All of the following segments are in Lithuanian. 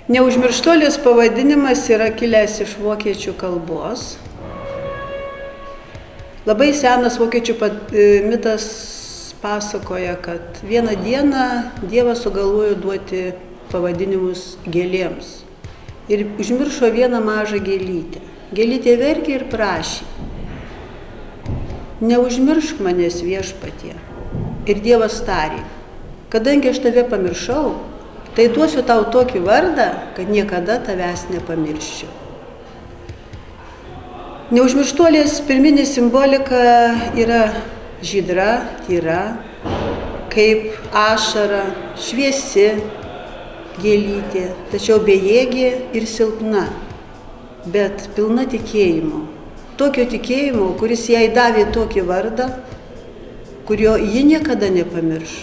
Neužmirštuolės pavadinimas yra kilęs iš vokiečių kalbos. Labai senas vokiečių mitas pasakoja, kad vieną dieną Dievas sugalvojo duoti pavadinimus gėlėms. Ir užmiršo vieną mažą gėlytę. Gėlytė verkė ir prašė: neužmiršk manęs viešpatie. Ir Dievas tarė: kadangi aš tave pamiršau, tai duosiu tau tokį vardą, kad niekada tavęs nepamirščiau. Neužmirštuolės pirminė simbolika yra žydra, tyra, kaip ašara, šviesi gėlytė, tačiau bejėgė ir silpna, bet pilna tikėjimo. Tokio tikėjimo, kuris jai davė tokį vardą, kurio ji niekada nepamirš.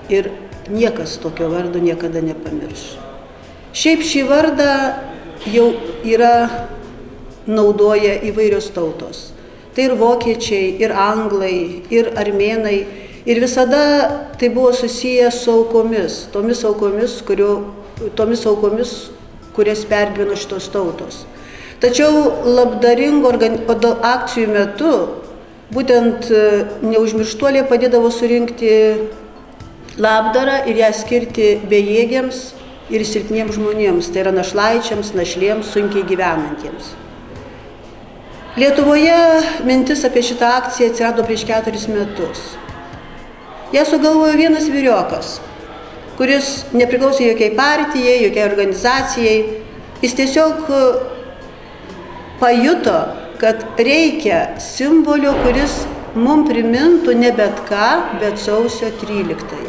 Ir niekas tokio vardo niekada nepamirš. Šiaip šį vardą jau naudoja įvairios tautos. Tai ir vokiečiai, ir anglai, ir armėnai. Ir visada tai buvo susiję su aukomis, tomis aukomis, kurias pergyveno šitos tautos. Tačiau labdaringų akcijų metu būtent neužmirštuolė padėdavo surinkti labdarą ir ją skirti bejėgiams ir silpniems žmonėms, tai yra našlaičiams, našlėms, sunkiai gyvenantiems. Lietuvoje mintis apie šitą akciją atsirado prieš 4 metus. Ją sugalvojo vienas vyriokas, kuris nepriklausė jokiai partijai, jokiai organizacijai. Jis tiesiog pajuto, kad reikia simbolio, kuris mums primintų ne bet ką, bet sausio 13.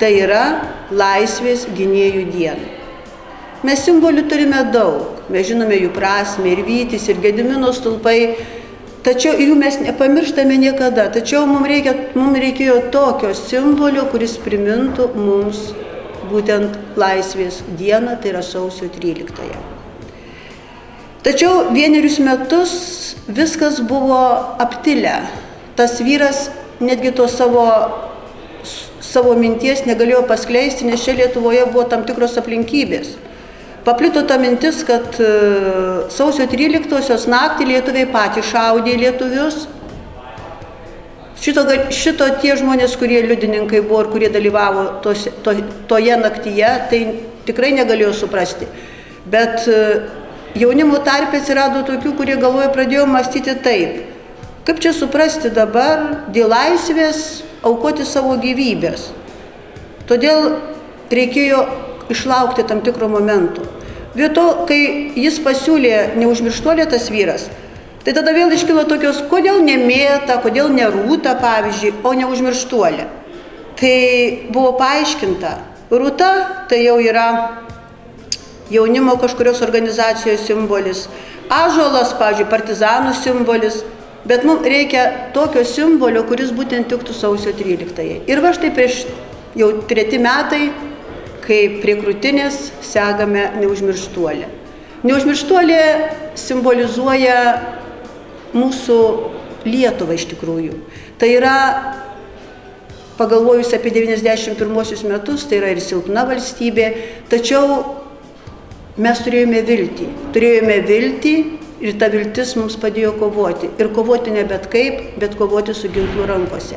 Tai yra laisvės gynėjų diena. Mes simbolių turime daug, mes žinome jų prasmę, ir Vytis, ir Gedimino stulpai, tačiau jų mes nepamirštame niekada. Tačiau mums reikėjo tokio simbolio, kuris primintų mums būtent laisvės dieną, tai yra sausio 13. Tačiau vienerius metus viskas buvo aptilę. Tas vyras netgi to savo minties negalėjo paskleisti, nes čia Lietuvoje buvo tam tikros aplinkybės. Paplito ta mintis, kad sausio 13-osios naktį lietuviai patys šaudė lietuvius. Šito tie žmonės, kurie liudininkai buvo ir kurie dalyvavo toje naktyje, tai tikrai negalėjo suprasti. Bet jaunimo tarpe atsirado tokių, kurie galvoje pradėjo mąstyti taip: kaip čia suprasti dabar dėl laisvės aukoti savo gyvybės. Todėl reikėjo išlaukti tam tikro momento. Vieto, kai jis pasiūlė neužmirštuolė tas vyras, tai tada vėl iškilo tokios, kodėl ne Mėta, kodėl ne Rūta, pavyzdžiui, o neužmirštuolė. Tai buvo paaiškinta, Rūta tai jau yra jaunimo kažkurios organizacijos simbolis, ąžuolas, pavyzdžiui, partizanų simbolis, bet mums reikia tokio simbolio, kuris būtent tiktų sausio 13. Ir va štai prieš jau 3 metai, kai prie krūtinės segame neužmirštuolę. Neužmirštuolė simbolizuoja mūsų Lietuvą iš tikrųjų. Tai yra, pagalvojus apie 91 metus, tai yra ir silpna valstybė, tačiau mes turėjome viltį ir ta viltis mums padėjo kovoti. Ir kovoti ne bet kaip, bet kovoti su ginklu rankose.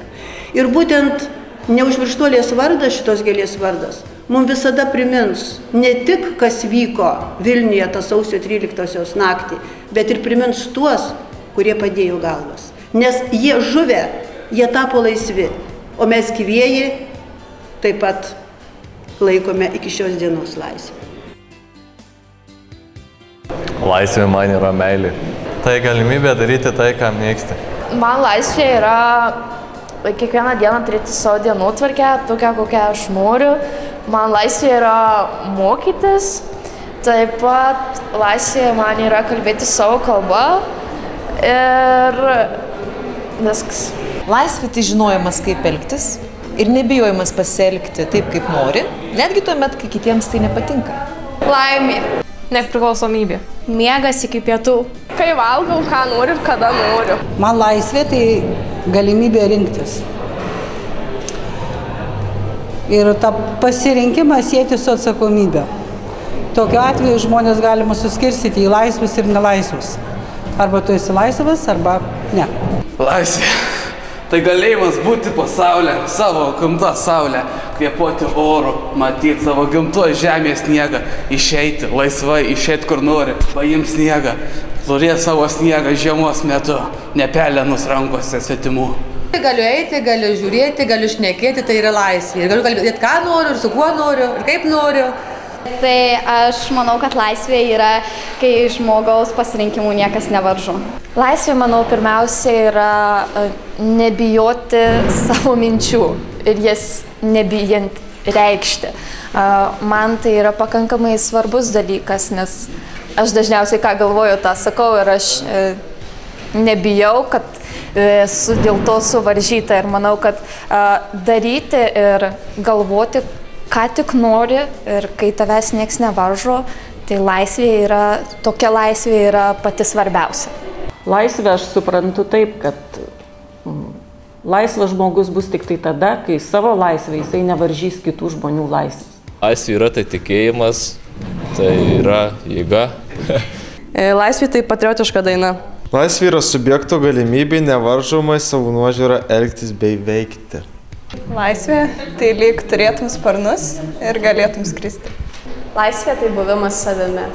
Ir būtent neužmirštuolės vardas, šitos gėlės vardas, mums visada primins ne tik, kas vyko Vilniuje tą sausio 13-osios naktį, bet ir primins tuos, kurie padėjo galvas. Nes jie žuvę, jie tapo laisvi, o mes gyvieji taip pat laikome iki šios dienos laisvę. Laisvė man yra meilė. Tai galimybė daryti tai, ką mėgsti. Man laisvė yra kiekvieną dieną turėti savo dienotvarkę, tokią, kokią aš noriu. Man laisvė yra mokytis. Taip pat laisvė man yra kalbėti savo kalbą ir viskas. Laisvė tai žinojimas, kaip elgtis ir nebijojimas pasielgti taip, kaip nori, netgi tuomet, kai kitiems tai nepatinka. Laimė. Nepriklausomybė. Miegas iki pietų. Kai valgau, ką noriu ir kada noriu. Man laisvė tai galimybė rinktis. Ir tą pasirinkimą sieti su atsakomybė. Tokiu atveju žmonės galima suskirstyti į laisvus ir nelaisvus. Arba tu esi laisvas, arba ne. Laisvė. Tai galėjimas būti pasaulyje, savo gimtą saulę, kvėpuoti oru, matyti savo gimtos žemės sniegą, išeiti laisvai, išeiti kur nori, paimti sniegą, turėti savo sniegą žiemos metu, nepelenus rankose svetimų. Galiu eiti, galiu žiūrėti, galiu šnekėti, tai yra laisvė. Ir galiu kalbėti, ką noriu, ir su kuo noriu, ir kaip noriu. Tai aš manau, kad laisvė yra, kai žmogaus pasirinkimų niekas nevaržo. Laisvė, manau, pirmiausia yra nebijoti savo minčių ir jas nebijant reikšti. Man tai yra pakankamai svarbus dalykas, nes aš dažniausiai ką galvoju, tą sakau ir aš nebijau, kad esu dėl to suvaržyta ir manau, kad daryti ir galvoti, ką tik nori ir kai tavęs nieks nevaržo, tai tokia laisvė yra pati svarbiausia. Laisvę aš suprantu taip, kad laisvas žmogus bus tik tai tada, kai savo laisvę jisai nevaržys kitų žmonių laisvės. Laisvė yra tai tikėjimas, tai yra jėga. Laisvė tai patriotiška daina. Laisvė yra subjekto galimybė nevaržomai savo nuožiūrą elgtis bei veikti. Laisvė tai lyg turėtum sparnus ir galėtum skristi. Laisvė tai buvimas savimi.